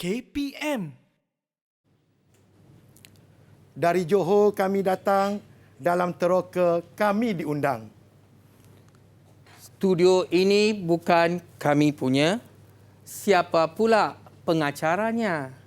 KPM. Dari Johor kami datang, dalam teroka kami diundang. Studio ini bukan kami punya. Siapa pula pengacaranya?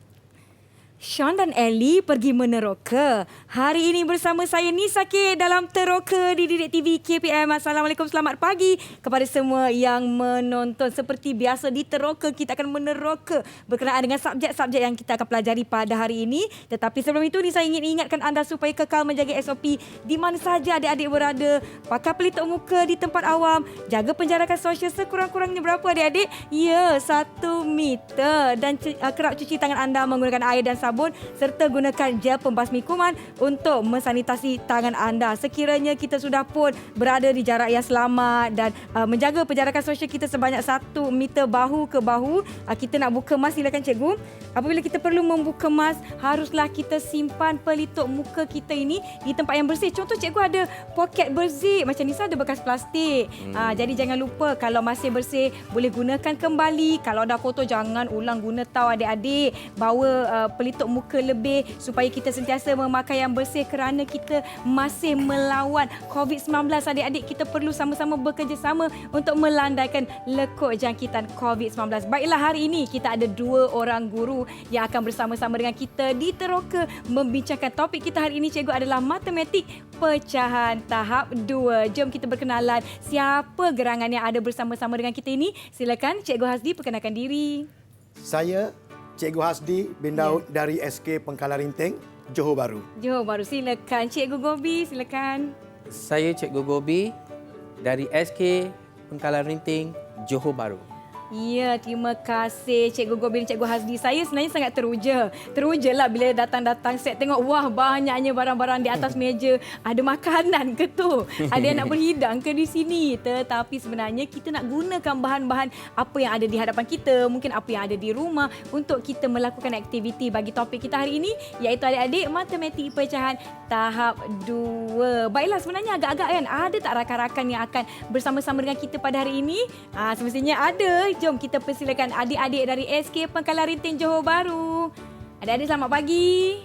Sean dan Ellie pergi meneroka. Hari ini bersama saya Nisa K dalam Teroka di Didik TV KPM. Assalamualaikum, selamat pagi kepada semua yang menonton. Seperti biasa di Teroka, kita akan meneroka berkenaan dengan subjek-subjek yang kita akan pelajari pada hari ini. Tetapi sebelum itu, Nisa ingin ingatkan anda supaya kekal menjaga SOP di mana saja adik-adik berada. Pakai pelitup muka di tempat awam. Jaga penjarakan sosial sekurang-kurangnya berapa adik-adik? Ya, 1 meter. Dan kerap cuci tangan anda menggunakan air dan sabun serta gunakan gel pembasmi kuman untuk mensanitasi tangan anda. Sekiranya kita sudah pun berada di jarak yang selamat dan menjaga penjarakan sosial kita sebanyak 1 meter bahu ke bahu, kita nak buka mask, silakan cikgu. Apabila kita perlu membuka mask, haruslah kita simpan pelitup muka kita ini di tempat yang bersih. Contoh cikgu ada poket bersih, macam Nisa ada bekas plastik. Jadi jangan lupa, kalau masih bersih boleh gunakan kembali. Kalau dah kotor jangan ulang guna tau adik-adik. Bawa pelitup muka lebih supaya kita sentiasa memakai yang bersih kerana kita masih melawan COVID-19 adik-adik. Kita perlu sama-sama bekerjasama untuk melandaikan lekuk jangkitan COVID-19. Baiklah, hari ini kita ada 2 orang guru yang akan bersama-sama dengan kita di Teroka membincangkan topik kita hari ini, cikgu, adalah matematik pecahan tahap 2. Jom kita berkenalan siapa gerangan yang ada bersama-sama dengan kita ini. Silakan Cikgu Hasdi perkenalkan diri. Saya Cikgu Hasdi bin Daud dari SK Pengkalan Rinting, Johor Bahru. Johor Bahru, silakan. Cikgu Gobi, silakan. Saya Cikgu Gobi dari SK Pengkalan Rinting, Johor Bahru. Ya, terima kasih Cikgu Gobi dan Cikgu Hasdi. Saya sebenarnya sangat teruja. Terujalah bila datang-datang set tengok, wah, banyaknya barang-barang di atas meja. Ada makanan ke tu? Ada yang nak berhidang ke di sini? Tetapi sebenarnya kita nak gunakan bahan-bahan apa yang ada di hadapan kita, mungkin apa yang ada di rumah untuk kita melakukan aktiviti bagi topik kita hari ini, iaitu adik-adik matematik pecahan tahap 2. Baiklah, sebenarnya agak-agak kan, ada tak rakan-rakan yang akan bersama-sama dengan kita pada hari ini? Semestinya ada. Jom kita persilakan adik-adik dari SK Pengkalan Rinting Johor Bahru. Adik-adik selamat pagi.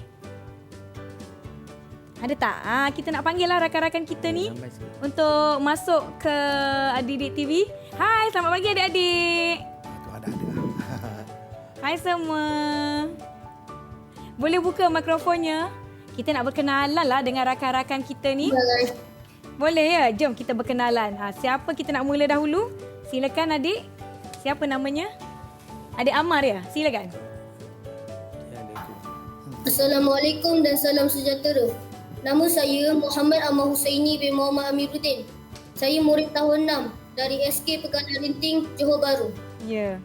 Ada tak? Kita nak panggil lah rakan-rakan kita ni untuk masuk ke Didik TV. Hai, selamat pagi adik-adik. Ada. Hai semua. Boleh buka mikrofonnya? Kita nak berkenalan lah dengan rakan-rakan kita ni. Boleh ya? Jom kita berkenalan. Siapa kita nak mula dahulu? Silakan adik. Siapa namanya? Adik Amar ya? Silakan. Assalamualaikum dan salam sejahtera. Nama saya Muhammad Ahmad Husaini bin Muhammad Amiruddin. Saya murid tahun 6 dari SK Pengkalan Rinting, Johor Bahru. Ya.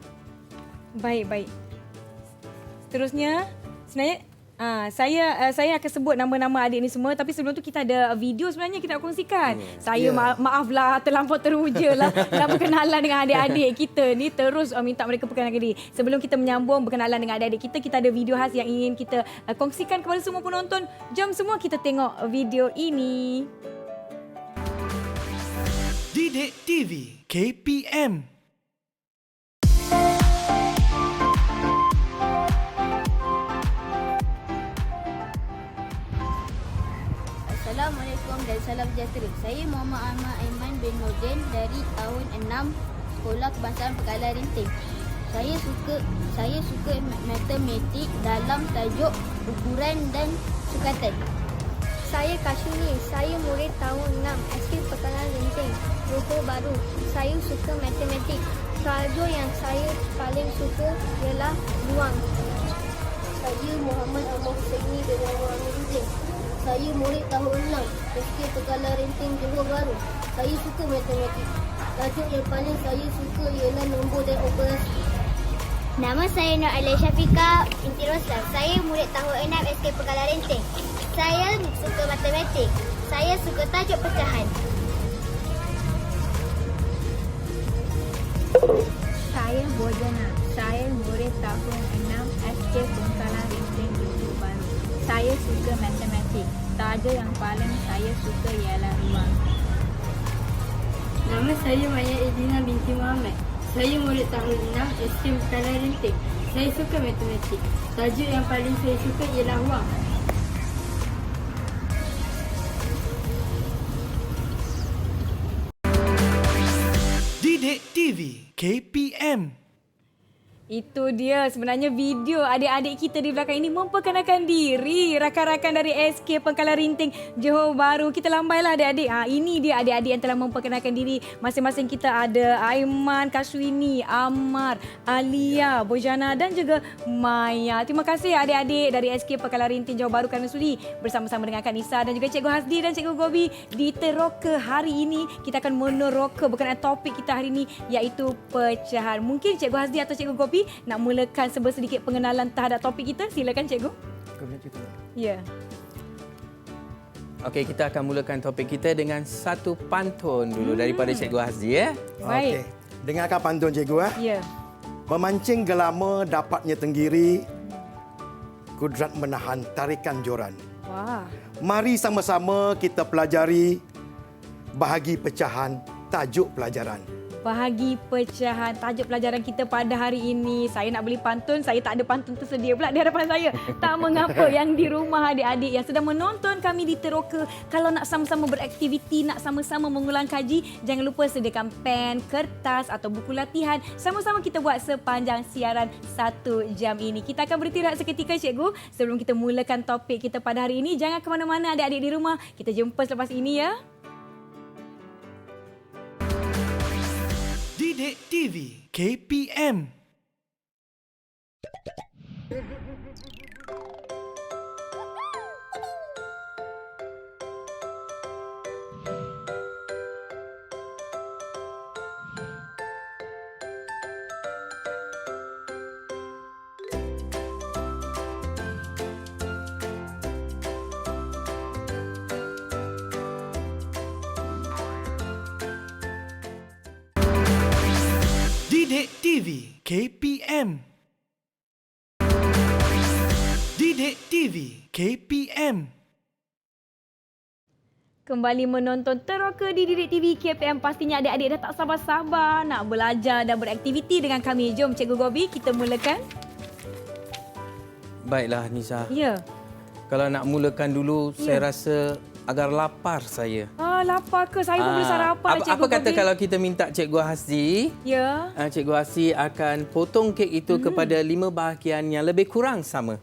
Baik. Seterusnya, sebenarnya saya akan sebut nama-nama adik ni semua, tapi sebelum tu kita ada video sebenarnya kita nak kongsikan. Saya maaflah terlampau teruja lah nak berkenalan dengan adik-adik kita ni, terus minta mereka perkenalkan diri. Sebelum kita menyambung berkenalan dengan adik-adik kita ada video khas yang ingin kita kongsikan kepada semua penonton. Jom semua kita tengok video ini. Didik TV KPM. Assalamualaikum dan salam sejahtera. Saya Muhammad Ahmad Aiman bin Nordin dari tahun 6 Sekolah Kebangsaan Pengkalan Rinting. Saya suka matematik dalam tajuk ukuran dan sukatan. Saya Kashuni, saya murid tahun 6 SK Pengkalan Rinting, Johor Bahru. Saya suka matematik. Tajuk yang saya paling suka ialah ruang. Saya Muhammad Ahmad Husaini bin Muhammad Amiruddin. Saya murid tahun 6 SK Pengkalan Rinting, Johor Bahru. Saya suka matematik. Tajuk yang paling saya suka ialah nombor dan operasi. Nama saya Nur Alia Syafiqah binti Roslan. Saya murid tahun 6 SK Pengkalan Rinting. Saya suka matematik. Saya suka tajuk pecahan. Saya Bojana. Saya murid tahun 6 SK Pengkalan Rinting, Johor Bahru. Saya suka matematik. Tajuk yang paling saya suka ialah ruang. Nama saya Maya Edina binti Muhammad. Saya murid tahun 6 SK Pengkalan Rinting. Saya suka matematik. Tajuk yang paling saya suka ialah wang. Didik TV KPM. Itu dia sebenarnya video adik-adik kita di belakang ini memperkenalkan diri. Rakan-rakan dari SK Pengkalan Rinting Johor Bahru. Kita lambailah adik-adik. Ini dia adik-adik yang telah memperkenalkan diri. Masing-masing kita ada Aiman, Kaswini, Ammar, Alia, Bojana dan juga Maya. Terima kasih adik-adik dari SK Pengkalan Rinting Johor Bahru kerana sudi bersama-sama dengan Kak Nisa dan juga Cikgu Hasdi dan Cikgu Gobi di Teroka hari ini. Kita akan meneroka berkenaan topik kita hari ini iaitu pecahan. Mungkin Cikgu Hasdi atau Cikgu Gobi nak mulakan sedikit pengenalan terhadap topik kita. Silakan cikgu. Ya. Okey, kita akan mulakan topik kita dengan satu pantun dulu daripada Cikgu Hasdi ya. Baik. Okey. Dengarkan pantun cikgu. Ya. Memancing gelama dapatnya tenggiri, kudrat menahan tarikan joran. Wah. Mari sama-sama kita pelajari bahagi pecahan tajuk pelajaran. Bahagi pecahan tajuk pelajaran kita pada hari ini. Saya nak beli pantun, saya tak ada pantun tersedia pula di hadapan saya. Tak mengapa yang di rumah adik-adik yang sedang menonton kami di Teroka, kalau nak sama-sama beraktiviti, nak sama-sama mengulang kaji, jangan lupa sediakan pen, kertas atau buku latihan. Sama-sama kita buat sepanjang siaran 1 jam ini. Kita akan beristirahat seketika cikgu sebelum kita mulakan topik kita pada hari ini. Jangan ke mana-mana adik-adik di rumah. Kita jumpa selepas ini ya. Didik TV KPM. Didik TV KPM. Didik TV KPM. Kembali menonton Teroka di Didik TV KPM. Pastinya adik-adik dah tak sabar-sabar nak belajar dan beraktiviti dengan kami. Jom Cikgu Gobi, kita mulakan. Baiklah Nisa. Ya. Kalau nak mulakan dulu, saya rasa agar lapar saya. Lapar ke? Saya pun boleh sarapan Cikgu Apa kata Gobi. kalau kita minta Cikgu Hasdi, Ya. Cikgu Hasdi akan potong kek itu kepada 5 bahagian yang lebih kurang sama.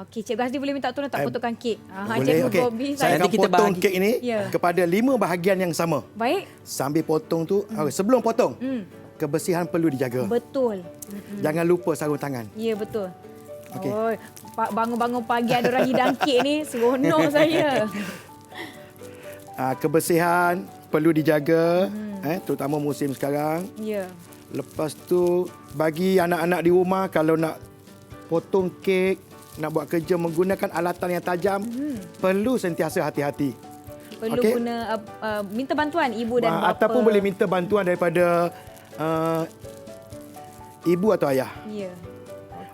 Okey, Cikgu Hasdi boleh minta tolong tak potongkan kek? Boleh. Cikgu Okey. Gobi, Saya Nanti akan kita potong bahagi. kek ini Ya. kepada 5 bahagian yang sama. Baik. Sambil potong tu, sebelum potong, kebersihan perlu dijaga. Betul. Jangan lupa sarung tangan. Ya, betul. Okey. Oh, bangun-bangun pagi ada orang hidang kek ni, seronok saya. Kebersihan perlu dijaga, terutama musim sekarang. Ya. Lepas tu, bagi anak-anak di rumah, kalau nak potong kek, nak buat kerja menggunakan alatan yang tajam, perlu sentiasa hati-hati. Perlu Okey. guna minta bantuan ibu dan bapa. Ataupun boleh minta bantuan daripada ibu atau ayah. Ya.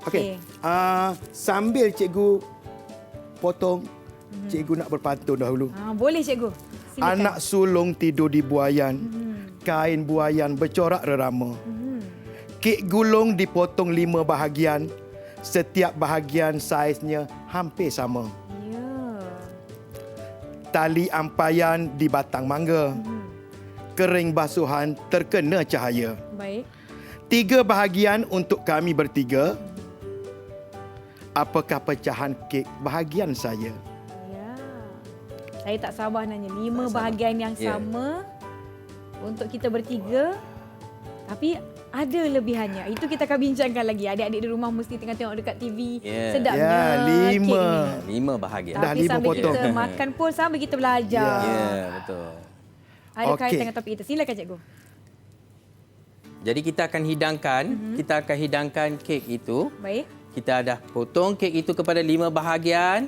Okey. Sambil cikgu potong, cikgu nak berpantun dahulu. Boleh cikgu. Silakan. Anak sulung tidur di buayan, kain buayan bercorak rerama. Kek gulung dipotong 5 bahagian, setiap bahagian saiznya hampir sama. Ya. Tali ampayan di batang mangga, kering basuhan terkena cahaya. Baik. 3 bahagian untuk kami bertiga. Apakah pecahan kek bahagian saya? Ya. Saya tak sabar nanya. 5 bahagian yang sama untuk kita bertiga. Tapi ada lebihannya. Itu kita akan bincangkan lagi. Adik-adik di rumah mesti tengah tengok dekat TV. Ya. Sedapnya Ya, kek 5. ni. 5 bahagian. Dah Tapi 5 sambil potong. kita makan pun sambil kita belajar. Ya, betul. Ada Okey. kaitan dengan topik kita. Silakan cikgu. Jadi kita akan hidangkan kek itu. Baik. Kita dah potong kek itu kepada 5 bahagian.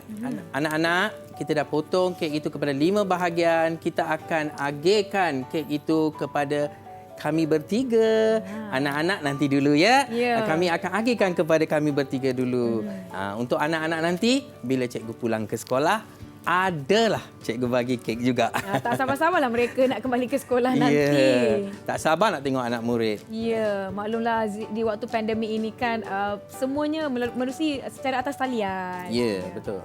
Anak-anak, kita dah potong kek itu kepada 5 bahagian. Kita akan agihkan kek itu kepada kami bertiga. Anak-anak nanti dulu ya. Ya. Kami akan agihkan kepada kami bertiga dulu. Untuk anak-anak nanti, bila cikgu pulang ke sekolah, adalah cikgu bagi kek juga. Tak sabar-sabarlah mereka nak kembali ke sekolah nanti. Ya, tak sabar nak tengok anak murid. Ya, maklumlah di waktu pandemik ini kan semuanya menerusi secara atas talian. Ya, betul.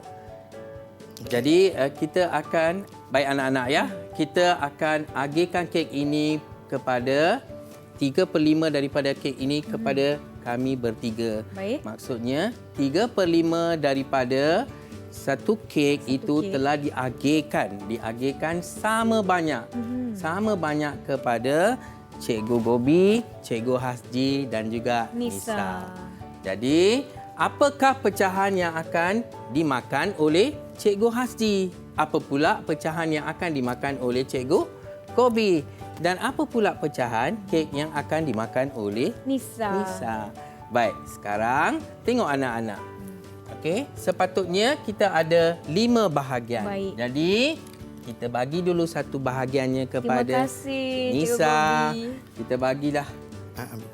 Jadi kita akan, baik anak-anak ya, kita akan agihkan kek ini kepada 3/5 daripada kek ini kepada kami bertiga. Baik. Maksudnya 3/5 daripada satu kek itu kek. telah diagihkan sama banyak. Sama banyak kepada Cikgu Gobi, Cikgu Hasji dan juga Nisa. Nisa. Jadi, apakah pecahan yang akan dimakan oleh Cikgu Hasji? Apa pula pecahan yang akan dimakan oleh Cikgu Gobi? Dan apa pula pecahan kek yang akan dimakan oleh Nisa? Baik, sekarang tengok anak-anak. Okey, sepatutnya kita ada 5 bahagian. Baik. Jadi, kita bagi dulu satu bahagiannya kepada Terima kasih, Cikgu Nisa. Gobi. Kita bagilah. Ambil.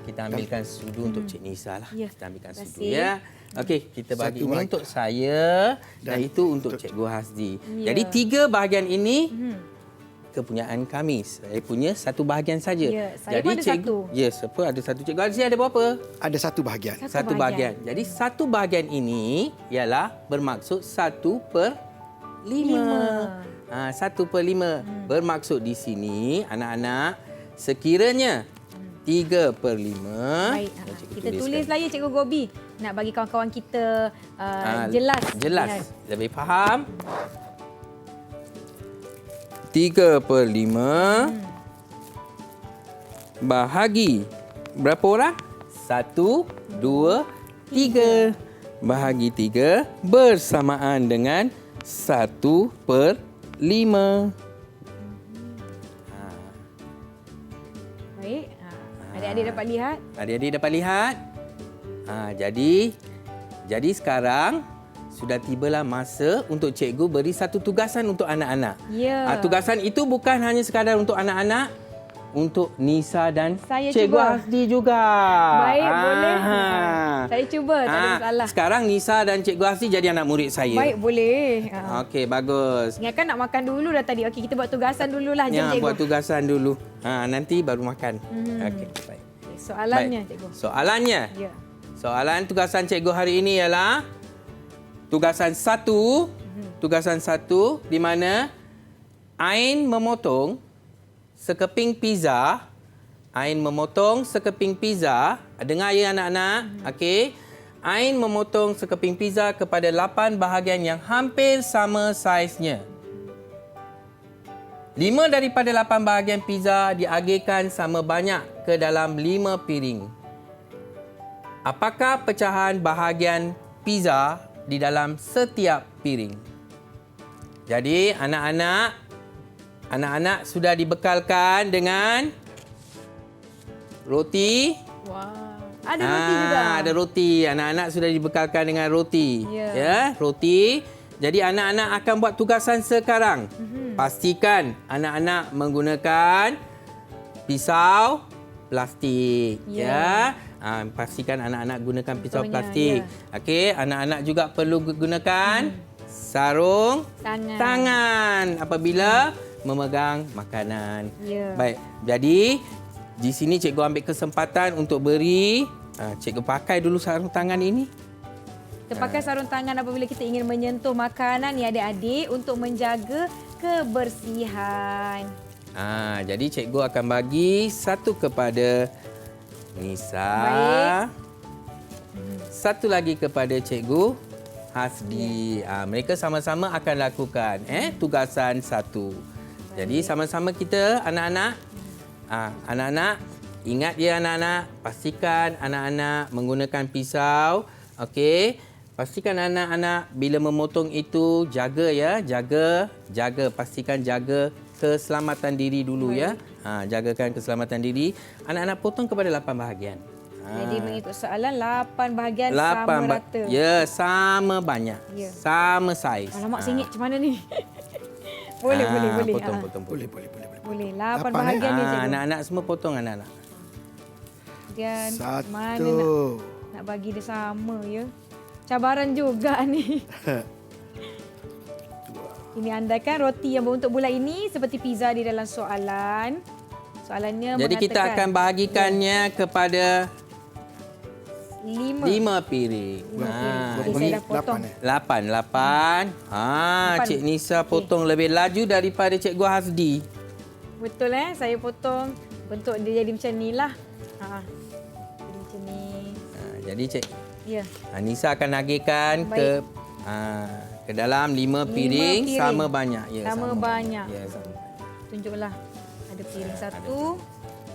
Kita ambilkan sudu untuk Cik Nisa lah. Ya, Kita ambilkan terima sudu kasih. ya. Okey, kita bagi Satu ini bagi. untuk saya dan itu untuk Cikgu Hasdi. Ya. Jadi 3 bahagian ini kepunyaan kami. Saya punya satu bahagian saja. Ya, saya pun ada satu. Ya, siapa ada satu. Cikgu Hasdi ada berapa? Ada satu bahagian. Satu bahagian. Jadi satu bahagian ini ialah bermaksud 1/5. 1/5 bermaksud di sini anak-anak sekiranya 3/5. Baik, kita tulislah ya Cikgu Gobi. Nak bagi kawan-kawan kita jelas. Jelas. Lebih faham. 3/5 bahagi berapa orang? 1, 2, 3. Bahagi 3 bersamaan dengan 1/5. Baik. Adik-adik dapat lihat. Adik-adik dapat lihat? Jadi sekarang sudah tibalah masa untuk cikgu beri satu tugasan untuk anak-anak. Ya. Tugasan itu bukan hanya sekadar untuk anak-anak, untuk Nisa dan Saya Cikgu cuba. Hasdi juga. Baik, boleh. Saya cuba, tak ada masalah. Sekarang Nisa dan Cikgu Hasdi jadi anak murid saya. Baik, boleh. Okey, bagus. Ingatkan nak makan dulu dah tadi. Okey, kita buat tugasan dululah. Jom, Ya, Cikgu. buat tugasan dulu. Nanti baru makan. Okey, baik. Soalannya, Baik. Cikgu. Soalannya. Ya. Soalan tugasan cikgu hari ini ialah tugasan 1. Tugasan 1 di mana Ain memotong sekeping pizza. Ain memotong sekeping pizza. Dengar ya anak-anak. Okey. Ain memotong sekeping pizza kepada 8 bahagian yang hampir sama saiznya. 5 daripada 8 bahagian pizza diagihkan sama banyak ke dalam 5 piring. Apakah pecahan bahagian pizza di dalam setiap piring? Jadi anak-anak sudah dibekalkan dengan roti. Wah. Ada roti juga. Ada roti. Anak-anak sudah dibekalkan dengan roti. Ya. Roti. Jadi anak-anak akan buat tugasan sekarang. Pastikan anak-anak menggunakan pisau plastik. Pastikan anak-anak gunakan pisau Contohnya, plastik. Okey, anak-anak juga perlu gunakan sarung tangan apabila memegang makanan. Ya. Baik. Jadi di sini cikgu ambil kesempatan untuk beri cikgu pakai dulu sarung tangan ini. Kita pakai sarung tangan apabila kita ingin menyentuh makanan ni adik-adik untuk menjaga kebersihan. Jadi cikgu akan bagi satu kepada Nisa. Baik. Satu lagi kepada Cikgu Hasdi. Mereka sama-sama akan lakukan tugasan 1. Jadi sama-sama kita anak-anak. Anak-anak ingat ya anak-anak, pastikan anak-anak menggunakan pisau. Okey. Pastikan anak-anak bila memotong itu jaga ya, jaga, pastikan jaga keselamatan diri dulu ya. Jagakan keselamatan diri. Anak-anak potong kepada 8 bahagian. Jadi mengikut soalan 8 bahagian 8 sama rata. Ya, sama banyak. Ya. Sama saiz. Alamak, singit macam mana ni? boleh. Potong. Boleh. Boleh. 8 Lapan, bahagian ni cikgu. Anak-anak semua potong anak-anak. Dan mana Satu. nak bagi dia sama ya. Cabaran juga ni. Ini andaikan roti yang berbentuk bulat ini seperti pizza di dalam soalan. Soalannya Jadi kita akan bahagikannya kepada 5 piring. Okey, saya dah potong. 8. Lapan. Cik Nisa potong lebih laju daripada Cikgu Hasdi. Betul saya potong. Bentuk dia jadi macam ni lah. Jadi macam ni. Jadi Cik Ya. Nisa akan agihkan ke dalam 5 piring piring. sama banyak. Ya, Sama banyak. Ya, sama. Tunjuklah. Ada piring 1,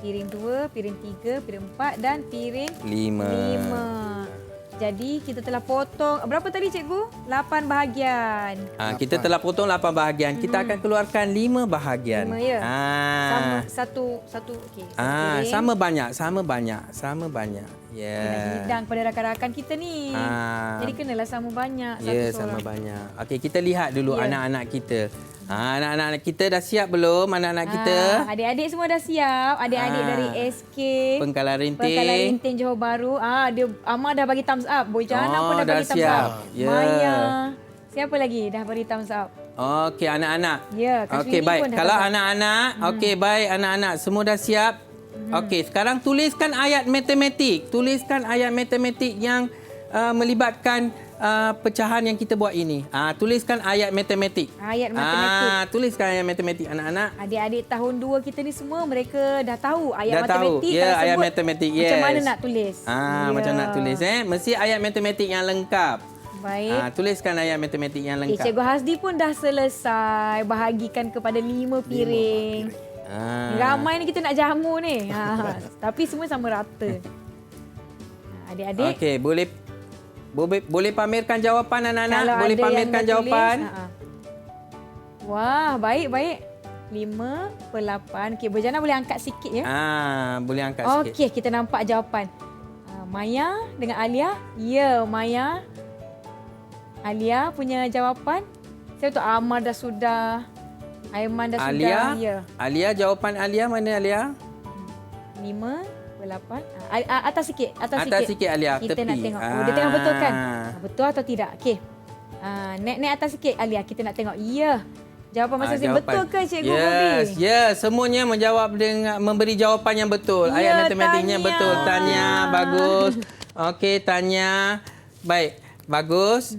piring 2, piring 3, piring 4 dan piring 5. Jadi kita telah potong berapa tadi cikgu? 8 bahagian. Kita telah potong 8 bahagian. Kita akan keluarkan 5 bahagian. 5 ya. Sama satu okey. Sama banyak. Ya. Nak hidang kepada rakan-rakan kita ni. Jadi kenalah sama banyak satu Ya, seorang. sama banyak. Okey, kita lihat dulu Ya. anak-anak kita. Anak-anak kita dah siap belum? Anak-anak kita? Adik-adik semua dah siap. Adik-adik dari SK Pengkalan Rinting. Pengkalan Rinting Johor Bahru. Dia Amar dah bagi thumbs up. Boy Jana pun dah dah bagi thumbs siap. up. Ya. Maya. Siapa lagi dah beri thumbs up? Okey, anak-anak. Ya, Kak Okey, Swini baik. pun dah Kalau thumbs up. anak-anak, okey, baik anak-anak. Semua dah siap? Okey, sekarang tuliskan ayat matematik. Tuliskan ayat matematik yang melibatkan pecahan yang kita buat ini. Tuliskan ayat matematik. Ayat matematik. Tuliskan ayat matematik anak-anak. Adik-adik tahun 2 kita ni semua mereka dah tahu ayat Dah tahu. matematik. Ya, kalau ayat sebut matematik. Macam Yes. mana nak tulis? Macam nak tulis Mesti ayat matematik yang lengkap. Baik. Tuliskan ayat matematik yang lengkap. Cikgu Hasdi pun dah selesai bahagikan kepada 5 piring. Ramai ni kita nak jamu ni. Tapi semua sama rata. Adik-adik. Okey, boleh pamerkan jawapan anak-anak? Kalau Boleh ada yang pamerkan dah tulis, jawapan? Wah, baik. 5/8. Okey, Berjana boleh angkat sikit ya. Boleh angkat sikit. Okey, kita nampak jawapan. Maya dengan Alia. Ya, Maya. Alia punya jawapan. Saya tahu Amar dah sudah. Aiman dah sudah. Ya. Alia, jawapan Alia mana Alia? 5/8. Atas sikit. Atas sikit Alia, Kita tepi. nak tengok. Dia tengah betul kan? Betul atau tidak? Okey. Naik atas sikit Alia. Kita nak tengok. Ya. Jawapan masing-masing betul ke Cikgu Bobi? Yes, semuanya menjawab dengan memberi jawapan yang betul. Ya, Ayat matematiknya Tanya. betul. Tanya, bagus. Okey, Tanya. Baik, bagus.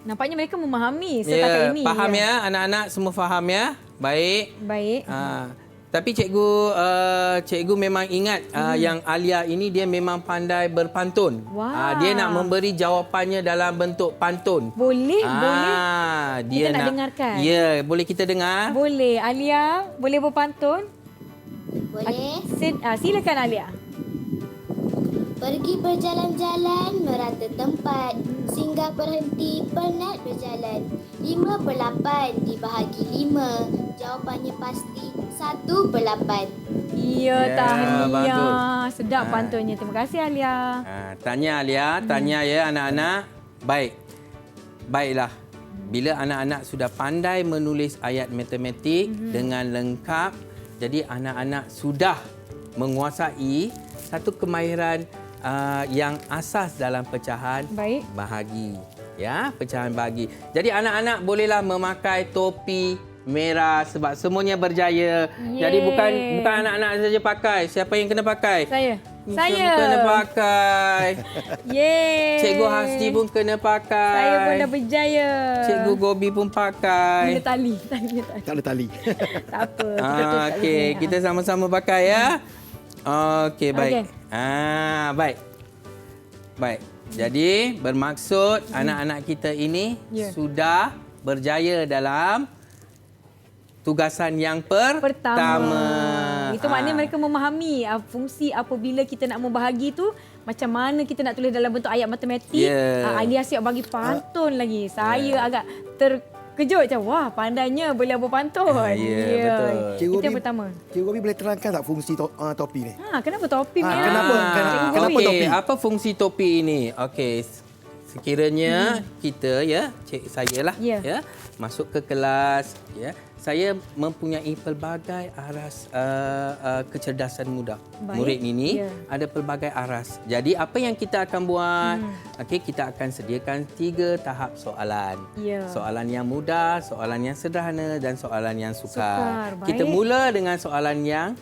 Nampaknya mereka memahami setakat ini. Faham ya, anak-anak semua faham ya? Baik. Baik. Tapi cikgu memang ingat yang Alia ini dia memang pandai berpantun. Wah. Dia nak memberi jawapannya dalam bentuk pantun. Boleh, boleh. Dia Kita nak dengarkan. Ya, boleh kita dengar? Boleh. Alia, boleh berpantun? Boleh. Silakan Alia. Pergi berjalan-jalan merata tempat, singgah berhenti penat berjalan. 5/8 dibahagi 5, jawapannya pasti 1/8. Ya, Ya, tahniah. bagus. Sedap pantunnya. Terima kasih Alia. Tanya Alia, tanya ya anak-anak. Baiklah. Bila anak-anak sudah pandai menulis ayat matematik dengan lengkap, jadi anak-anak sudah menguasai satu kemahiran yang asas dalam pecahan Baik. bahagi. Ya, pecahan bahagi. Jadi anak-anak bolehlah memakai topi merah sebab semuanya berjaya. Jadi bukan anak-anak saja pakai. Siapa yang kena pakai? Saya. Semua kena pakai. Yeay. Cikgu Hasdi pun kena pakai. Saya pun dah berjaya. Cikgu Gobi pun pakai. Guna tali. Tak ada tali. Tak apa. Kita tulis kat Okey, sini. kita sama-sama pakai ya. Okey, baik. Okey. Baik. Jadi bermaksud anak-anak kita ini sudah berjaya dalam tugasan yang pertama. Itu maknanya mereka memahami fungsi apabila kita nak membahagi tu macam mana kita nak tulis dalam bentuk ayat matematik. Ya. Alia siap bagi pantun lagi. Saya agak terkejut macam wah pandainya boleh berpantun. betul. Itu yang pertama. Cikgu Gobi boleh terangkan tak fungsi topi ni? Kenapa topi ni? Kenapa Okey, topi? apa fungsi topi ini? Okey, sekiranya kita saya lah Ya. masuk ke kelas ya. saya mempunyai pelbagai aras kecerdasan muda. Baik. Murid ini Ya. ada pelbagai aras. Jadi apa yang kita akan buat? Okey, kita akan sediakan 3 tahap soalan. Ya. Soalan yang mudah, soalan yang sederhana dan soalan yang sukar. Sukar, Kita baik. mula dengan soalan yang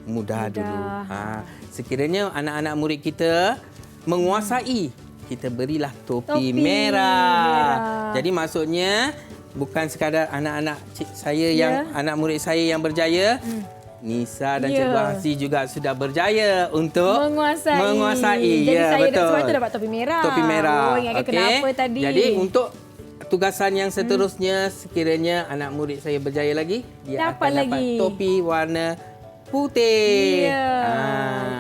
mudah dulu. Mudah. Sekiranya anak-anak murid kita menguasai, kita berilah topi, Topi merah. merah. Jadi maksudnya bukan sekadar anak-anak saya yang anak murid saya yang berjaya. Nisa dan Ya. Cikgu Hasri juga sudah berjaya untuk menguasai. Jadi Ya, saya betul. sebab itu dapat topi merah. Topi merah. Oh, ingatkan Okey. kenapa tadi. Jadi untuk tugasan yang seterusnya, sekiranya anak murid saya berjaya lagi, dia Dapat akan dapat lagi. topi warna putih. Ya.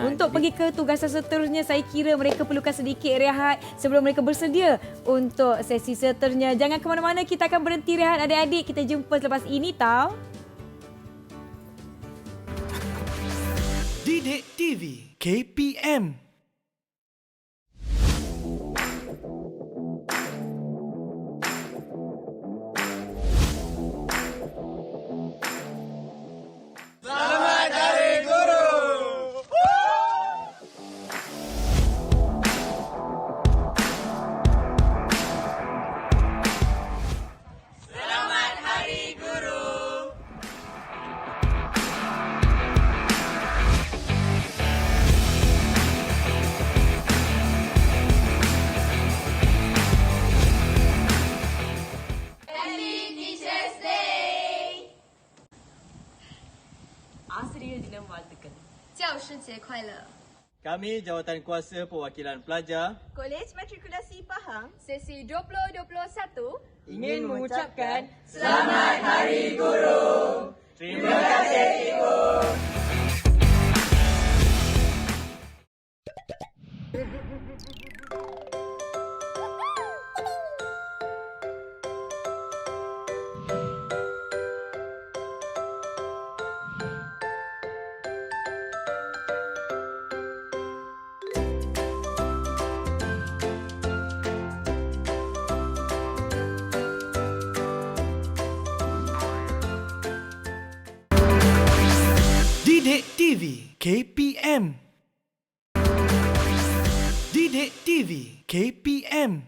Untuk jadi- pergi ke tugasan seterusnya, saya kira mereka perlukan sedikit rehat sebelum mereka bersedia untuk sesi seterusnya. Jangan ke mana-mana, kita akan berhenti rehat adik-adik. Kita jumpa selepas ini tau. Didik TV KPM. Kami Jawatan Kuasa Perwakilan Pelajar Kolej Matrikulasi Pahang sesi 2021 ingin mengucapkan Didik TV KPM. Didik TV KPM.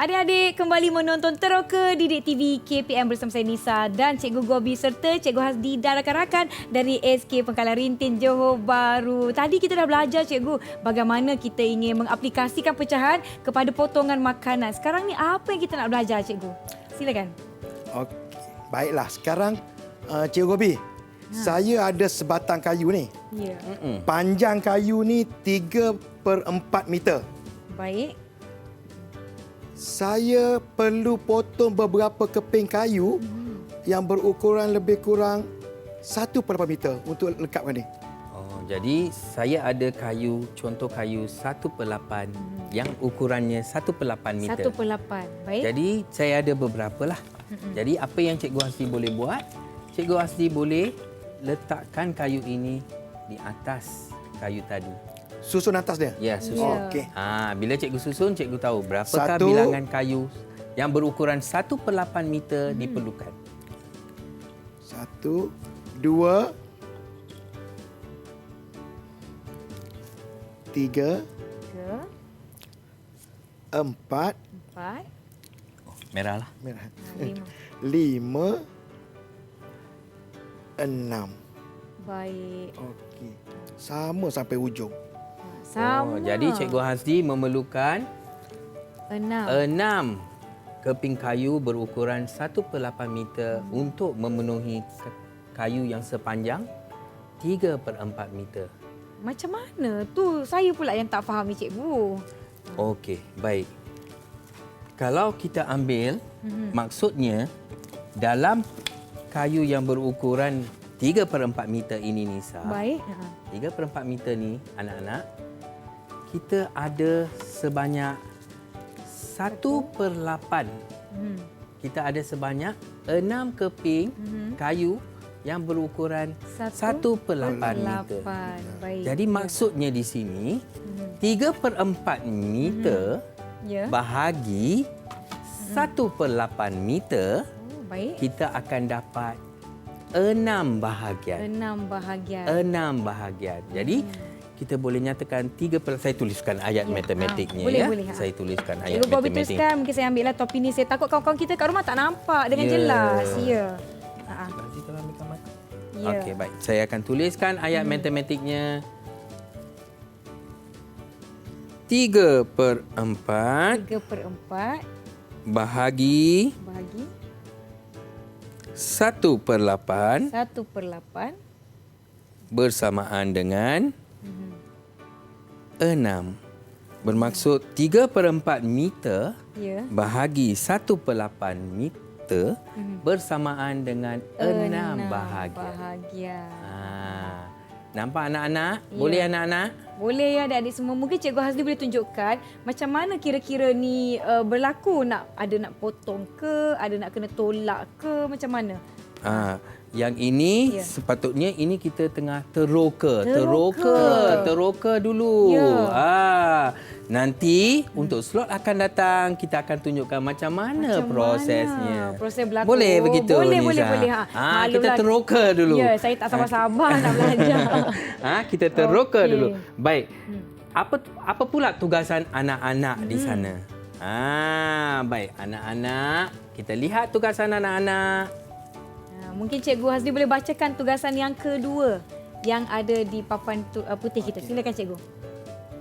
Adik-adik kembali menonton Teroka Didik TV KPM bersama saya Nisa dan Cikgu Gobi serta Cikgu Hasdi dan rakan-rakan dari SK Pengkalan Rintin Johor Bahru. Tadi kita dah belajar Cikgu bagaimana kita ingin mengaplikasikan pecahan kepada potongan makanan. Sekarang ni apa yang kita nak belajar Cikgu? Silakan. Okey. Baiklah, sekarang Cikgu Gobi, saya ada sebatang kayu ni. Ya. Panjang kayu ni 3/4 meter. Baik. Saya perlu potong beberapa keping kayu yang berukuran lebih kurang 1/8 meter untuk lekapkan ni. Oh, jadi saya ada kayu, contoh kayu 1/8 yang ukurannya 1/8 meter. 1/8. Baik. Jadi saya ada beberapa lah. Jadi apa yang Cikgu Hasdi boleh buat? Cikgu Hasdi boleh letakkan kayu ini di atas kayu tadi. Susun atas dia? Ya, susun. Okey. Bila cikgu susun, cikgu tahu berapakah 1, bilangan kayu yang berukuran 1/8 meter diperlukan. 1, 2, 3, 4, 4, Merah lah. merah. 5. 5, 6. Baik. Okey. Sama sampai ujung. Sama. Jadi cikgu Hasdi memerlukan 6. 6 keping kayu berukuran 1/8 meter untuk memenuhi kayu yang sepanjang 3/4 meter. Macam mana tu? Saya pula yang tak faham ni cikgu. Okey, baik. Kalau kita ambil, maksudnya dalam kayu yang berukuran 3/4 meter ini, Nisa. Baik. 3/4 meter ni, anak-anak, kita ada sebanyak 1/8. Kita ada sebanyak 6 keping kayu yang berukuran 1/8 meter. Baik. Jadi maksudnya di sini 3/4 meter ya. bahagi 1/8 meter Baik. kita akan dapat 6 bahagian. 6 bahagian. 6 bahagian. Jadi kita boleh nyatakan 3 per... Saya tuliskan ayat matematiknya. Boleh, ya. boleh. Saya tuliskan ayat Cikgu Bobby matematik. tuliskan, mungkin saya ambil lah topi ni. Saya takut kawan-kawan kita kat rumah tak nampak dengan Ya. jelas. Ya. Cikgu Hazi tolong ambil gambar. Ya. Okey, baik. Saya akan tuliskan ayat matematiknya. 3 per 4 3 per 4 bahagi bahagi 1 per 8 1 per 8 bersamaan dengan 6. Bermaksud 3 per 4 meter ya. bahagi 1 per 8 meter bersamaan dengan 6 bahagian. bahagian. Nampak anak-anak? Ya. Boleh anak-anak? Boleh ya adik-adik semua. Mungkin Cikgu Hazli boleh tunjukkan macam mana kira-kira ni berlaku. Ada nak potong ke? Ada nak kena tolak ke? Macam mana? Yang ini Ya. sepatutnya ini kita tengah teroka dulu. Ya. Nanti untuk slot akan datang kita akan tunjukkan macam mana prosesnya. Proses berlaku. Boleh begitu Boleh, Nisa? boleh, boleh. Kita teroka dulu. Ya, saya tak sabar-sabar nak belajar. Kita teroka Okey. dulu. Baik. Apa pula tugasan anak-anak di sana? Baik, anak-anak, kita lihat tugasan anak-anak. Mungkin Cikgu Hazli boleh bacakan tugasan yang kedua yang ada di papan putih kita. Silakan Cikgu.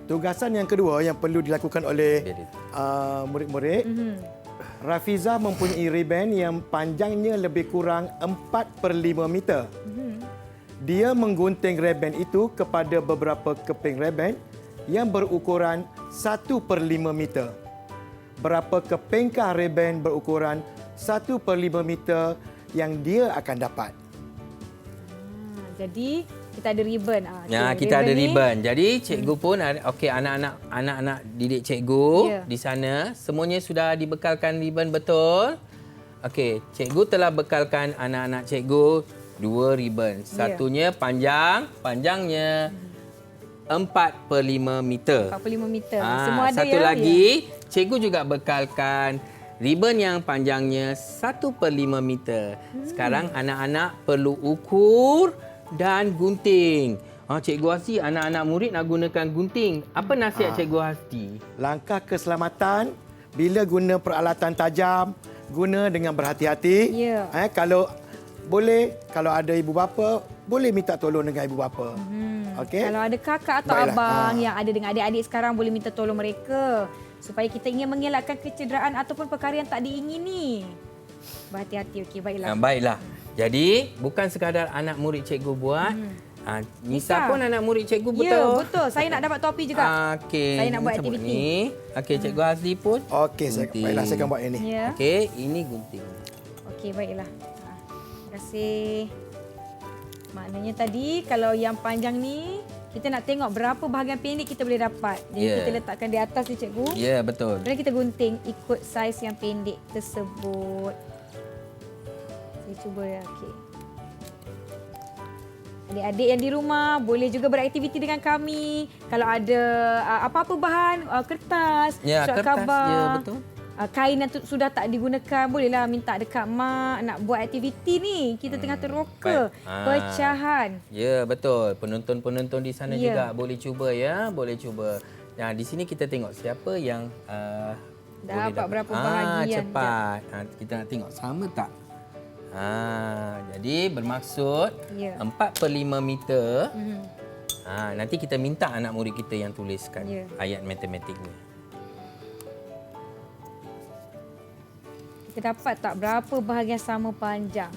Tugasan yang kedua yang perlu dilakukan oleh murid-murid, Rafiza mempunyai ribbon yang panjangnya lebih kurang 4/5 meter. Dia menggunting ribbon itu kepada beberapa keping ribbon yang berukuran 1/5 meter. Berapa kepingkah ribbon berukuran 1/5 meter yang dia akan dapat? Jadi kita ada ribbon. Kita ada ribbon. Jadi cikgu pun okey, anak-anak didik cikgu di sana semuanya sudah dibekalkan ribbon betul. Okey, cikgu telah bekalkan anak-anak cikgu 2 ribbon. Satunya panjangnya 4/5 meter. 4/5 meter. Semua ada satu ya. lagi, cikgu juga bekalkan ribbon yang panjangnya 1/5 meter. Sekarang anak-anak perlu ukur dan gunting. Cikgu Hasti, anak-anak murid nak gunakan gunting. Apa nasihat Cikgu Hasti? Langkah keselamatan, bila guna peralatan tajam, guna dengan berhati-hati. Ya. Kalau ada ibu bapa, boleh minta tolong dengan ibu bapa. Okey? Kalau ada kakak atau Baiklah. abang yang ada dengan adik-adik sekarang, boleh minta tolong mereka. Supaya kita ingin mengelakkan kecederaan ataupun perkara yang tak diingini. Berhati-hati, okey. Baiklah. Baiklah. Jadi, bukan sekadar anak murid cikgu buat. Nisa pun anak murid cikgu betul? Ya, betul. Saya nak dapat topi juga. Okey. Saya nak buat Nisa aktiviti. Ni. Okey, Cikgu Hazli pun. Okey, baiklah saya akan buat ini. Ya. Okey, ini gunting. Okey, baiklah. Terima kasih. Maknanya tadi kalau yang panjang ni, kita nak tengok berapa bahagian pendek kita boleh dapat. Jadi kita letakkan di atas ni cikgu. Ya, betul. Kemudian kita gunting ikut saiz yang pendek tersebut. Saya cuba ya. Okey. Adik-adik yang di rumah boleh juga beraktiviti dengan kami. Kalau ada apa-apa bahan, kertas, surat kertas. khabar, Ya, betul. Kain yang sudah tak digunakan, bolehlah minta dekat mak nak buat aktiviti ni. Kita tengah teroka pecahan. Ya, betul. Penonton-penonton di sana Ya. juga boleh cuba ya, boleh cuba. Nah, di sini kita tengok siapa yang boleh Dapat berapa bahagian. cepat. Kita nak tengok sama tak? Jadi bermaksud 4/5 meter. Nanti kita minta anak murid kita yang tuliskan ayat matematik ni. Kita dapat tak berapa bahagian sama panjang?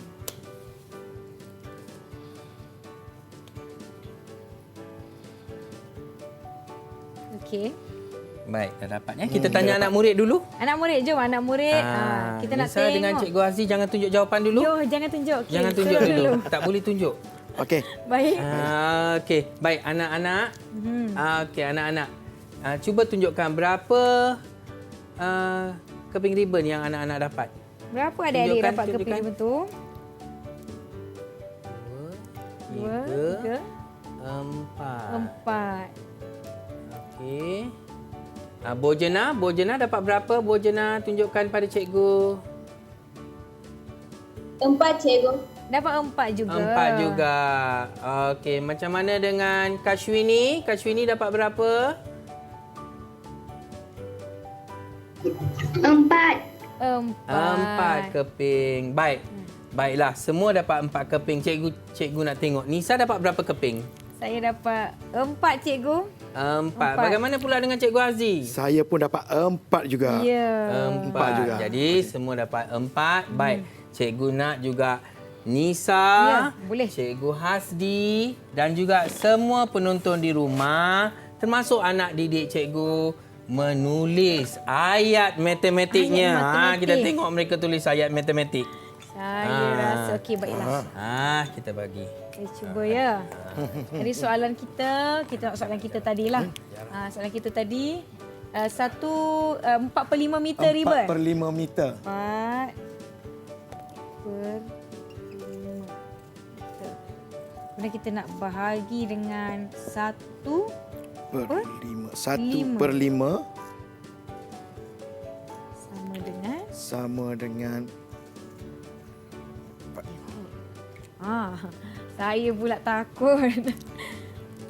Okey. Baik, dah dapat ya. Kita tanya anak murid dulu. Anak murid, jom anak murid. Kita nak Nisa tengok. dengan Cikgu Hazi jangan tunjuk jawapan dulu. Yo, jangan tunjuk. Okay, Jangan tunjuk dulu. Tak boleh tunjuk. Okey. Baik. Okey, baik anak-anak. Okey, anak-anak. Cuba tunjukkan berapa keping ribbon yang anak-anak dapat. Berapa adik-adik Tunjukkan, dapat keping tunjukkan. ribbon tu? 2, 3, 4. 4. Okey. Bojana dapat berapa? Bojana tunjukkan pada cikgu. 4 cikgu. Dapat 4 juga. 4 juga. Okey, macam mana dengan Kashwini? Kashwini dapat berapa? 4. 4 keping. Baik. Baiklah, semua dapat 4 keping. Cikgu nak tengok. Nisa dapat berapa keping? Saya dapat 4 cikgu. 4. Bagaimana pula dengan Cikgu Azzi? Saya pun dapat 4 juga. Ya. 4 juga. Jadi semua dapat 4. Baik. Cikgu nak juga Nisa, Ya, boleh. Cikgu Hasdi dan juga semua penonton di rumah, termasuk anak didik cikgu, menulis ayat matematiknya. Ayat matematik. Kita tengok mereka tulis ayat matematik. Saya rasa okey, baiklah. Kita bagi. Saya cuba ya. Jadi soalan kita nak soalan kita tadilah. Soalan kita tadi 4/5 meter ribbon. 4/5 meter. 4/5 meter. Kemudian kita nak bahagi dengan 1 Per 5. 1/5 sama dengan saya pula takut.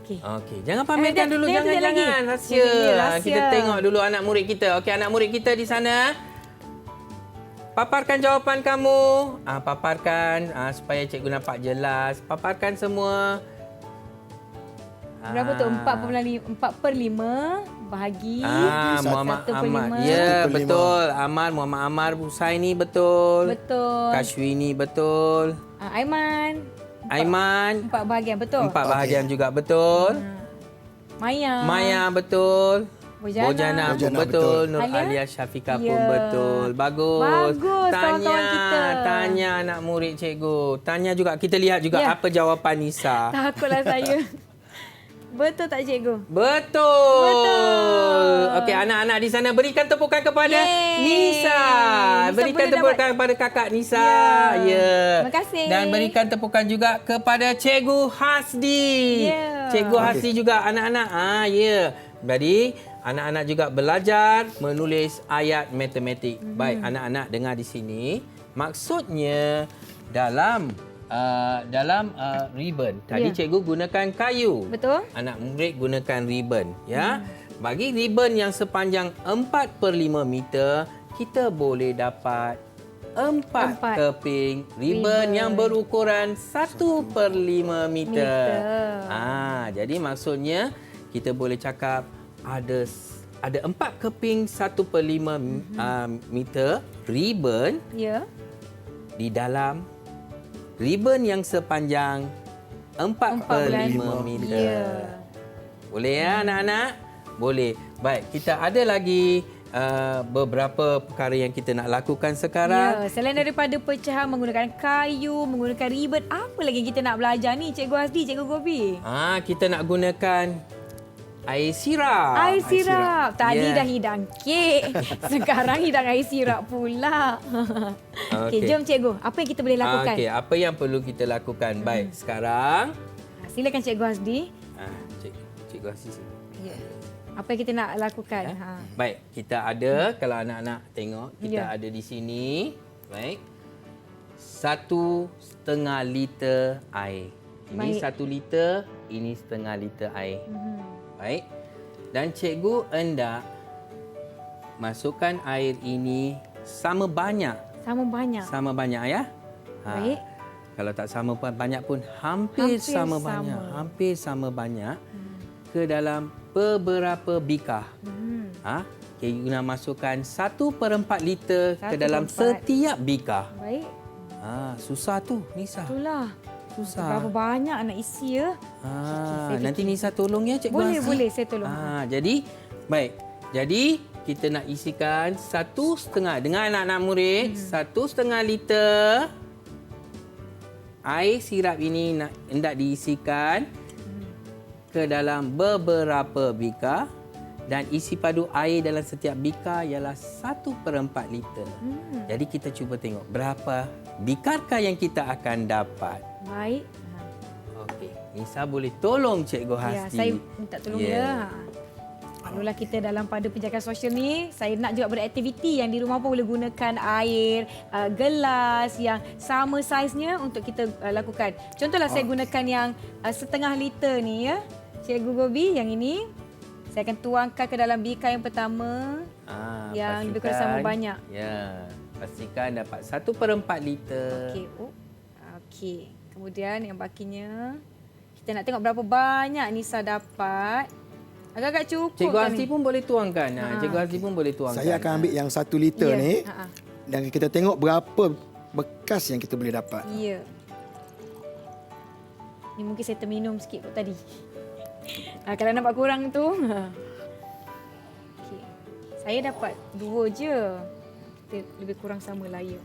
Okey, jangan pamerkan dulu, jangan rahsia. Rahsia. Kita tengok dulu anak murid kita. Okey, anak murid kita di sana. Paparkan jawapan kamu. Paparkan supaya cikgu nampak jelas. Paparkan semua. Berapa tu? 4/5 bahagi Muhammad 1/5. Ahmad. Ya, betul. Muhammad Ammar Husaini betul. Betul. Kashwini betul. Aiman 4 bahagian betul. 4 bahagian juga betul. Maya betul. Bojana pun betul. Nur Alia Syafiqah pun betul. Bagus. Kawan-kawan kita. Tanya anak murid cikgu. Tanya juga, kita lihat juga apa jawapan Nisa. Takutlah saya. Betul tak cikgu? Betul. Okey, anak-anak di sana berikan tepukan kepada Nisa. Berikan tepukan kepada kakak Nisa. Ya. Terima kasih. Dan berikan tepukan juga kepada Cikgu Hasdi. Cikgu Hasdi juga anak-anak. Ya. Jadi anak-anak juga belajar menulis ayat matematik. Baik, anak-anak dengar di sini. Maksudnya dalam ribbon. Tadi cikgu gunakan kayu. Betul. Anak murid gunakan ribbon. Ya. Bagi ribbon yang sepanjang 4/5 meter, kita boleh dapat 4 keping ribbon yang berukuran 1/5 meter. Jadi maksudnya kita boleh cakap ada 4 keping 1/5 meter ribbon di dalam ribbon yang sepanjang 4/5 meter. Boleh ya anak-anak? Boleh. Baik, kita ada lagi beberapa perkara yang kita nak lakukan sekarang. Selain daripada pecahan menggunakan kayu, menggunakan ribbon, apa lagi kita nak belajar ni Cikgu Hasdi, Cikgu Gobi? Kita nak gunakan air sirap. Air sirap. Tadi dah hidang kek. Sekarang hidang air sirap pula. Okey, jom cikgu. Apa yang kita boleh lakukan? Okey, apa yang perlu kita lakukan? Baik, sekarang silakan Cikgu Hasdi. Cikgu Hasdi. Ya. Apa yang kita nak lakukan? Baik, kita ada, kalau anak-anak tengok, kita ada di sini. Baik. 1,5 liter air. Ini 1 liter, ini 1/2 liter air. Baik. Dan cikgu hendak masukkan air ini sama banyak. Sama banyak ya. Baik. Kalau tak sama banyak pun hampir sama banyak. Hampir sama banyak ke dalam beberapa bikar. Cikgu nak masukkan 1/4 liter ke dalam setiap bikar. Baik. Susah tu Nisa. Itulah. Susah. Berapa banyak nak isi ya? Nanti Nisa tolong ya Cikgu Hasdi. Boleh saya tolong. Jadi baik. Jadi kita nak isikan 1,5 dengan anak-anak murid 1,5 liter air sirap ini hendak diisikan ke dalam beberapa bikar dan isi padu air dalam setiap bikar ialah 1/4 liter. Jadi kita cuba tengok berapa bikarkah yang kita akan dapat. Baik. Okey, Nisa boleh tolong Cikgu Hasdi. Ya, saya minta tolong dia. Itulah kita dalam pada penjagaan sosial ni, saya nak juga beraktiviti yang di rumah pun boleh gunakan air, gelas yang sama saiznya untuk kita lakukan. Contohlah saya gunakan yang setengah liter ni ya. Cikgu Gobi, yang ini saya akan tuangkan ke dalam bika yang pertama yang lebih kurang sama banyak. Ya, pastikan dapat 1/4 liter. Okey. Okey. Kemudian yang bakinya kita nak tengok berapa banyak Nisa dapat. Agak-agak cukup. Cikgu kan Hasdi ni? pun boleh tuangkan. Cikgu Hasdi pun boleh tuangkan. Saya akan ambil yang 1 liter Ya. ni dan kita tengok berapa bekas yang kita boleh dapat. Ya. Ni mungkin saya terminum sikit kot tadi. Kalau nampak kurang tu. Okey. Saya dapat 2 je. Kita lebih kurang sama lah ya.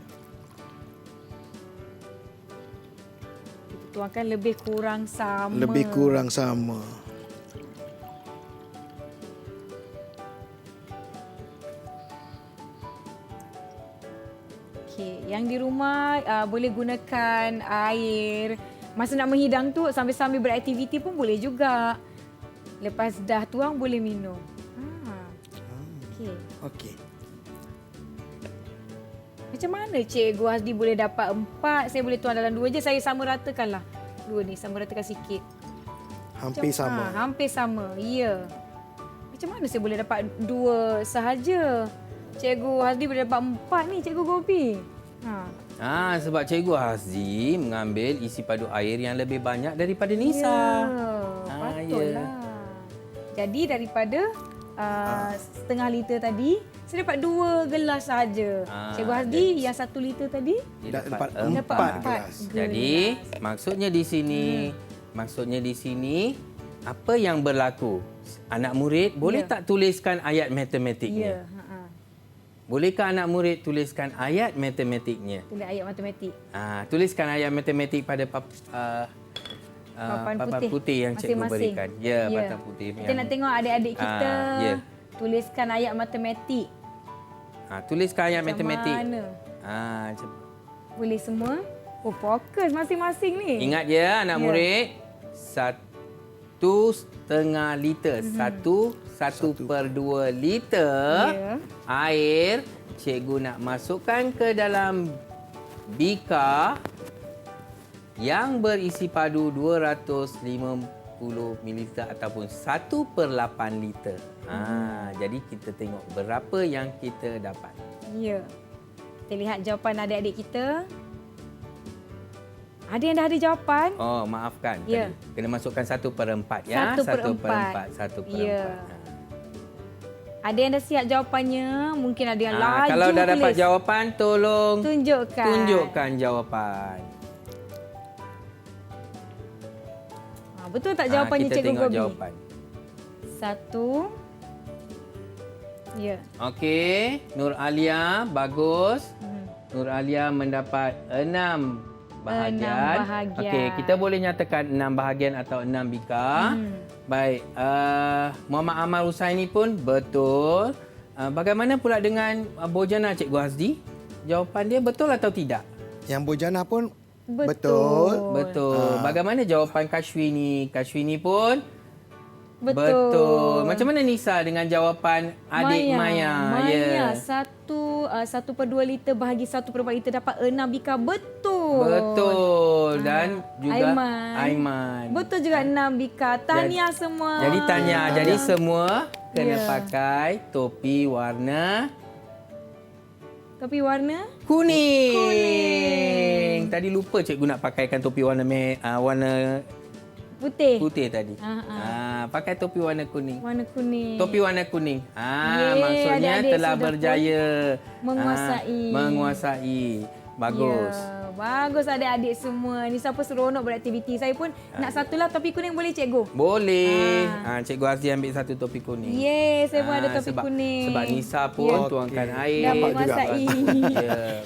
Kita tuangkan lebih kurang sama. Lebih kurang sama. Okey, yang di rumah boleh gunakan air. Masa nak menghidang tu sambil-sambil beraktiviti pun boleh juga. Lepas dah tuang boleh minum. Okey. Okey. Macam mana Cikgu Hasdi boleh dapat 4? Saya boleh tuang dalam 2 je. Saya sama ratakanlah. 2 ni sama ratakan sikit. Hampir sama. Hampir sama. Ya. Macam mana saya boleh dapat 2 sahaja? Cikgu Hasdi boleh dapat 4 ni, Cikgu Gobi. Sebab Cikgu Hasdi mengambil isi padu air yang lebih banyak daripada Nisa. Patutlah. Jadi daripada setengah liter tadi, saya dapat 2 gelas sahaja. Cikgu Hasdi yang 1 liter tadi Dia dapat dapat 4 gelas. Jadi maksudnya di sini apa yang berlaku? Anak murid boleh tak tuliskan ayat matematiknya? Bolehkah anak murid tuliskan ayat matematiknya? Tulis ayat matematik. Tuliskan ayat matematik pada papan putih yang cikgu berikan. Ya, papan putih. Kita nak tengok adik-adik kita tuliskan ayat matematik. Tuliskan ayat matematik. Mana? Boleh semua? Oh, fokus masing-masing ni. Ingat ya anak murid, 1,5 liter. 1/2 liter air cikgu nak masukkan ke dalam bika yang berisi padu 250 ml ataupun 1/8 liter. Jadi kita tengok berapa yang kita dapat. Ya. Kita lihat jawapan adik-adik kita. Ada yang dah ada jawapan? Oh, maafkan. Ya. Tadi. Kena masukkan 1/4 ya. 1/4. 1/4. Ya. Ada yang dah siap jawapannya, mungkin ada yang laju. Kalau dah dapat tulis. jawapan, tolong tunjukkan jawapan. Betul tak jawapannya kita Cikgu tengok Gobi? jawapan. 1. Ya. Okey, Nur Alia bagus. Nur Alia mendapat 6 bahagian. 6 bahagian. Okey, kita boleh nyatakan 6 bahagian atau 6 bika. Baik, Muhammad Amal Husaini pun betul. Bagaimana pula dengan Bojana Cikgu Hasdi? Jawapan dia betul atau tidak? Yang Bojana pun Betul. Betul. Bagaimana jawapan Kashwini? Kashwini pun Betul. Macam mana Nisa dengan jawapan adik Maya? Maya, 1/2 liter bahagi 1/4 liter dapat 6 bika. Betul. Dan juga Aiman. Betul juga 6 bika. Tahniah semua. Jadi tahniah. Jadi semua kena pakai topi warna kuning. Tadi lupa cikgu nak pakaikan topi warna warna putih tadi. Pakai topi warna kuning. Topi warna kuning. Maksudnya adik-adik telah berjaya menguasai. Bagus. Bagus adik-adik semua. Ni siapa seronok beraktiviti. Saya pun nak satulah topi kuning boleh cikgu? Boleh. Cikgu Hasdi ambil satu topi kuning. Saya pun ada topi kuning. Sebab Nisa pun tuangkan air. Dah menguasai.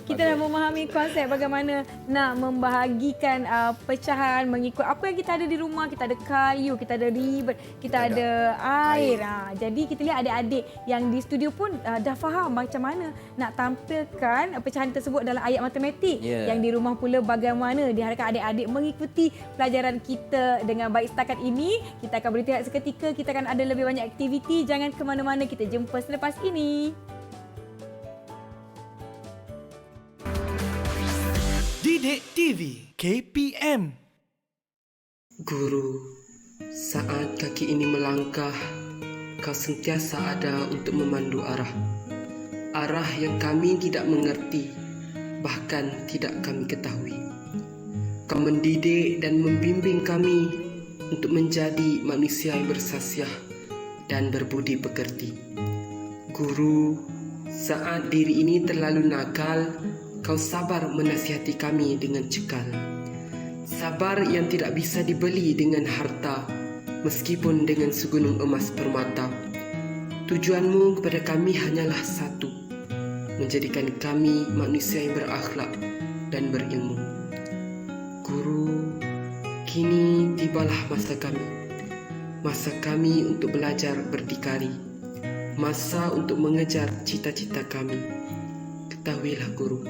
Kita dah bagus. memahami konsep bagaimana nak membahagikan pecahan mengikut apa yang kita ada di rumah. Kita ada kayu, kita ada ribet, kita ada air. Jadi kita lihat adik-adik yang di studio pun dah faham macam mana nak tampilkan pecahan tersebut dalam ayat matematik matematik. Ya. Yang di rumah pula bagaimana diharapkan adik-adik mengikuti pelajaran kita dengan baik. Setakat ini, kita akan berhenti seketika. Kita akan ada lebih banyak aktiviti. Jangan ke mana-mana, kita jumpa selepas ini. Didik TV KPM. Guru, saat kaki ini melangkah, kau sentiasa ada untuk memandu arah. Arah yang kami tidak mengerti, bahkan tidak kami ketahui. Kau mendidik dan membimbing kami untuk menjadi manusia yang bersasiah dan berbudi pekerti. Guru, saat diri ini terlalu nakal, kau sabar menasihati kami dengan cekal. Sabar yang tidak bisa dibeli dengan harta, meskipun dengan segunung emas permata. Tujuanmu kepada kami hanyalah satu, menjadikan kami manusia yang berakhlak dan berilmu. Guru, kini tibalah masa kami. Masa kami untuk belajar berdikari. Masa untuk mengejar cita-cita kami. Ketahuilah guru,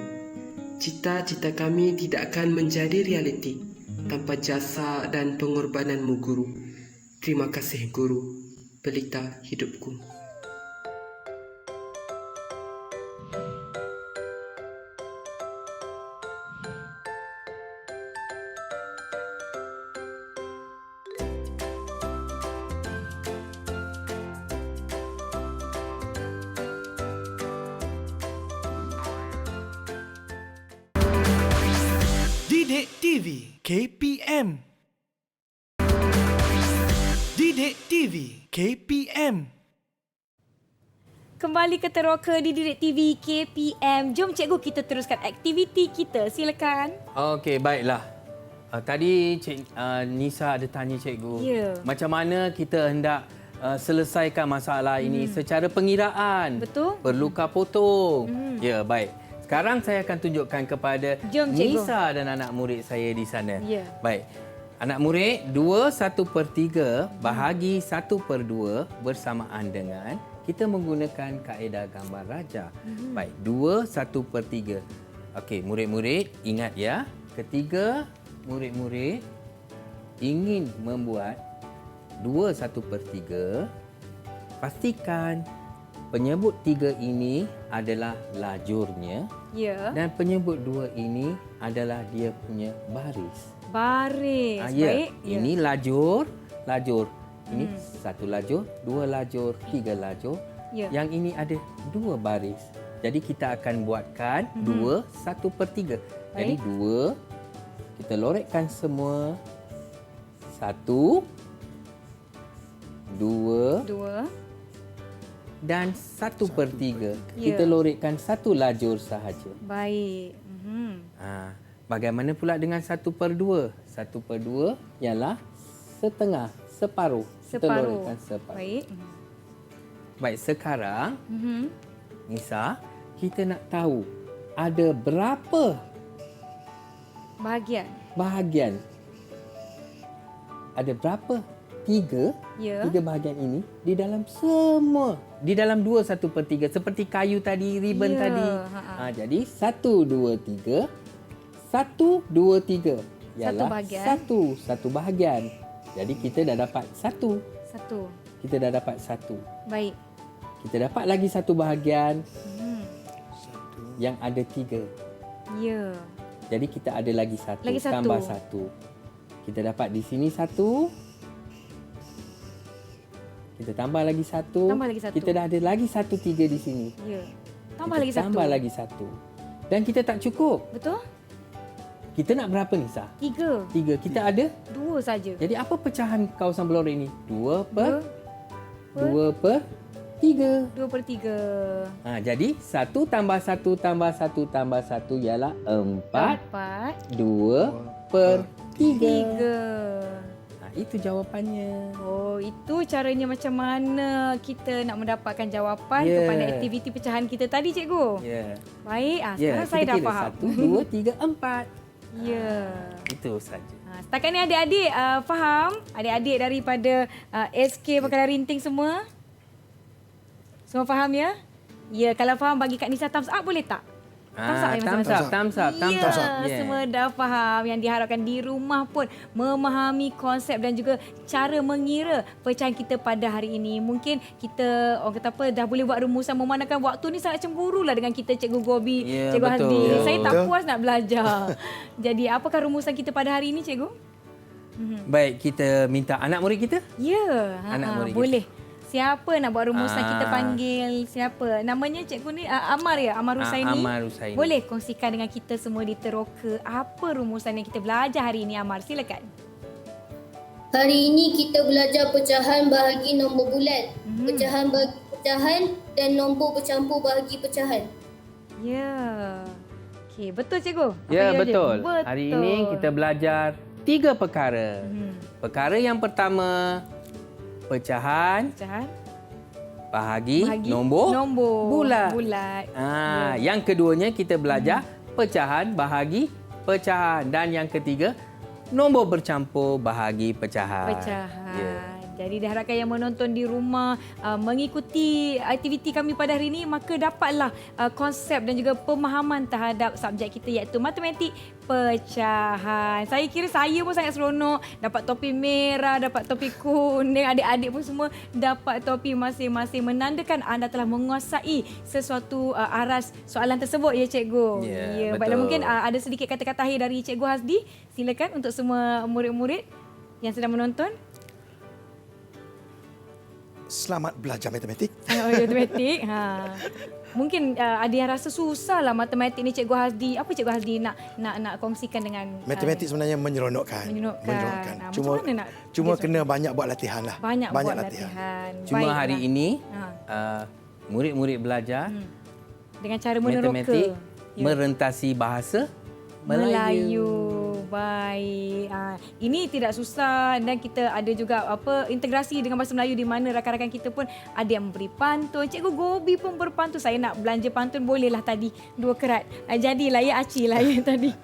cita-cita kami tidak akan menjadi realiti tanpa jasa dan pengorbananmu guru. Terima kasih guru, pelita hidupku. Didik TV KPM. Didik TV KPM. Kembali ke Teroka di Didik TV KPM. Jom cikgu kita teruskan aktiviti kita. Silakan. Okey, baiklah. Tadi Nisa ada tanya cikgu, macam mana kita hendak selesaikan masalah ini secara pengiraan. Betul. Perlukah potong? Ya, baik. Sekarang saya akan tunjukkan kepada Nisa dan anak murid saya di sana. Ya. Baik. Anak murid, 2/1/3 bahagi 1/2 bersamaan dengan kita menggunakan kaedah gambar raja. Baik, 2/1/3. Okey, murid-murid ingat ya, ketika murid-murid ingin membuat 2/1/3, pastikan penyebut 3 ini adalah lajurnya. Ya. Dan penyebut 2 ini adalah dia punya baris. Baris. Ya. Baik. Ini lajur. Ini 1 lajur, 2 lajur, 3 lajur. Ya. Yang ini ada 2 baris. Jadi kita akan buatkan 2/1/3. Jadi 2, kita lorekkan semua. 1, 2, dan 1/3. Kita lorekkan 1 lajur sahaja. Baik. Bagaimana pula dengan 1/2? 1/2 ialah setengah, separuh. Kita lorekkan separuh. Baik. Baik, sekarang Nisa, kita nak tahu ada berapa bahagian? Ada berapa? 3 bahagian ini di dalam semua. Di dalam 2/1/3 seperti kayu tadi, ribbon tadi. Jadi 1, 2, 3. 1, 2, 3 ialah satu bahagian. Jadi kita dah dapat 1. Kita dah dapat 1. Baik. Kita dapat lagi 1 bahagian yang ada 3. Ya. Jadi kita ada lagi 1. Tambah 1. Kita dapat di sini 1. Kita tambah lagi 1. Kita dah ada lagi 1 3 di sini. Ya. Tambah lagi 1. Dan kita tak cukup. Betul? Kita nak berapa Nisa? 3. Kita ada 2 saja. Jadi apa pecahan kawasan berlorek ini? 2/3. 2/3. Jadi 1 tambah 1 tambah 1 tambah 1 ialah 4. 2/3. Itu jawapannya. Oh, itu caranya macam mana kita nak mendapatkan jawapan kepada aktiviti pecahan kita tadi, cikgu? Ya. Baik, sekarang saya dah faham. 1, 2, 3, 4. Ya. Itu saja. Setakat ni adik-adik faham? Adik-adik daripada SK Pakalan Rinting semua? Semua faham ya? Ya, kalau faham bagi Kak Nisa thumbs up boleh tak? Thumbs up. Ya, semua dah faham. Yang diharapkan di rumah pun memahami konsep dan juga cara mengira pecahan kita pada hari ini. Mungkin kita, orang kata apa, dah boleh buat rumusan memandangkan waktu ni sangat cemburu lah dengan kita, Cikgu Gobi, Ya, Cikgu betul. Hasdi. Ya. Saya tak puas nak belajar. Jadi, apakah rumusan kita pada hari ini, Cikgu? Baik, kita minta anak murid kita. Ya, Anak murid boleh. Siapa nak buat rumusan, kita Ah. panggil siapa? Namanya cikgu ni Amar ya? Amar Husaini. Amar Husaini. Boleh kongsikan dengan kita semua di Teroka apa rumusan yang kita belajar hari ini, Amar? Silakan. Hari ini kita belajar pecahan bahagi nombor bulat, pecahan bahagi pecahan dan nombor bercampur bahagi pecahan. Ya. Okey, betul cikgu? Apa Ya, dia betul. Betul. Hari ini kita belajar 3 perkara. Perkara yang pertama, pecahan bahagi nombor bulat. Yang keduanya kita belajar pecahan bahagi pecahan, dan yang ketiga nombor bercampur bahagi pecahan. Ya. Jadi diharapkan yang menonton di rumah mengikuti aktiviti kami pada hari ini, maka dapatlah konsep dan juga pemahaman terhadap subjek kita iaitu matematik pecahan. Saya kira saya pun sangat seronok dapat topi merah, dapat topi kuning, adik-adik pun semua dapat topi masing-masing, menandakan anda telah menguasai sesuatu aras soalan tersebut ya cikgu. Ya, Baiklah, betul. mungkin ada sedikit kata-kata akhir dari Cikgu Hasdi. Silakan untuk semua murid-murid yang sedang menonton. Selamat belajar matematik. Matematik. Mungkin ada yang rasa susah lah matematik ni Cikgu Hasdi. Apa Cikgu Hasdi nak kongsikan dengan Matematik sebenarnya menyeronokkan. Menyeronokkan. Cuma Macam mana nak cuma kena banyak buat latihan lah. Banyak buat latihan. Cuma Baiklah. hari ini murid-murid belajar dengan cara meneroka. matematik merentasi bahasa Melayu. Baik. Ini tidak susah dan kita ada juga integrasi dengan bahasa Melayu di mana rakan-rakan kita pun ada yang memberi pantun. Cikgu Gobi pun berpantun. Saya nak belanja pantun bolehlah tadi 2 kerat. Jadilah ya Aci lah ya tadi.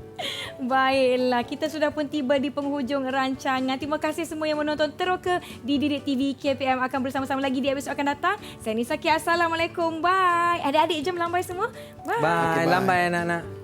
Baiklah, kita sudah pun tiba di penghujung rancangan. Terima kasih semua yang menonton Teroka di Didik TV KPM. Akan bersama-sama lagi di episod akan datang. Saya Nisa Kia. Assalamualaikum. Bye. Adik-adik jom lambai semua. Bye. Bye. Lambai anak-anak.